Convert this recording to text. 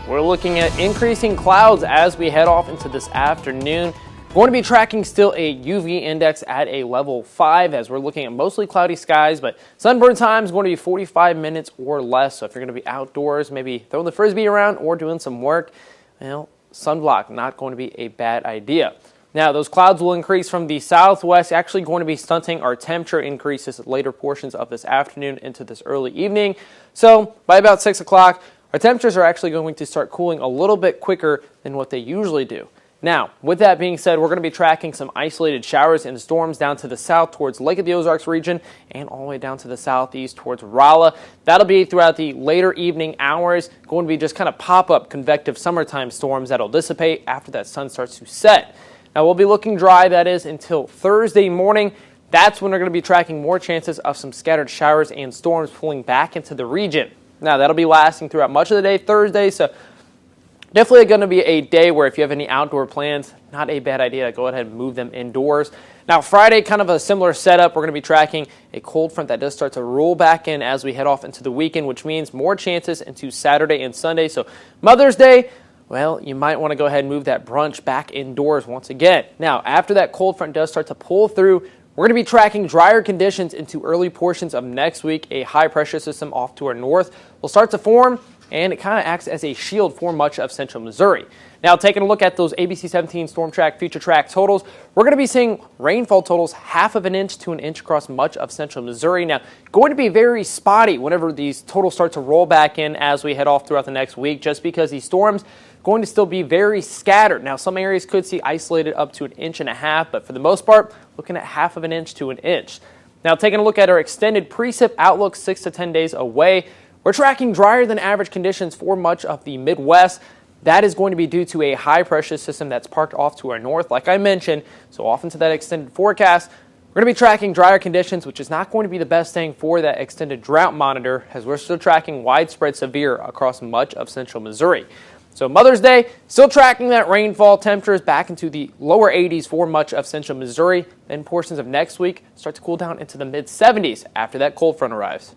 We're looking at increasing clouds as we head off into this afternoon. Going to be tracking still a UV index at a level 5 as we're looking at mostly cloudy skies, but sunburn time is going to be 45 minutes or less. So if you're going to be outdoors, maybe throwing the frisbee around or doing some work, well, sunblock not going to be a bad idea. Now, those clouds will increase from the southwest, actually going to be stunting our temperature increases at later portions of this afternoon into this early evening. So by about 6 o'clock, our temperatures are actually going to start cooling a little bit quicker than what they usually do. Now, with that being said, we're going to be tracking some isolated showers and storms down to the south towards Lake of the Ozarks region and all the way down to the southeast towards Rolla. That'll be throughout the later evening hours, going to be just kind of pop-up convective summertime storms that'll dissipate after that sun starts to set. Now, we'll be looking dry, that is, until Thursday morning. That's when we're going to be tracking more chances of some scattered showers and storms pulling back into the region. Now, that'll be lasting throughout much of the day Thursday, so definitely going to be a day where if you have any outdoor plans, not a bad idea to go ahead and move them indoors. Now, Friday, kind of a similar setup. We're going to be tracking a cold front that does start to roll back in as we head off into the weekend, which means more chances into Saturday and Sunday. So Mother's Day, well, you might want to go ahead and move that brunch back indoors once again. Now, after that cold front does start to pull through, we're going to be tracking drier conditions into early portions of next week. A high-pressure system off to our north will start to form, and it kind of acts as a shield for much of central Missouri. Now, taking a look at those ABC 17 Storm Track Future Track totals, we're going to be seeing rainfall totals 1/2 inch to an inch across much of central Missouri. Now, going to be very spotty whenever these totals start to roll back in as we head off throughout the next week, just because these storms going to still be very scattered. Now, some areas could see isolated up to 1.5 inches, but for the most part, looking at 1/2 inch to an inch. Now, taking a look at our extended precip outlook 6 to 10 days away, we're tracking drier than average conditions for much of the Midwest. That is going to be due to a high pressure system that's parked off to our north, like I mentioned. So off into that extended forecast, we're going to be tracking drier conditions, which is not going to be the best thing for that extended drought monitor, as we're still tracking widespread severe across much of central Missouri. So Mother's Day, still tracking that rainfall, temperatures back into the lower 80s for much of central Missouri. Then portions of next week start to cool down into the mid 70s after that cold front arrives.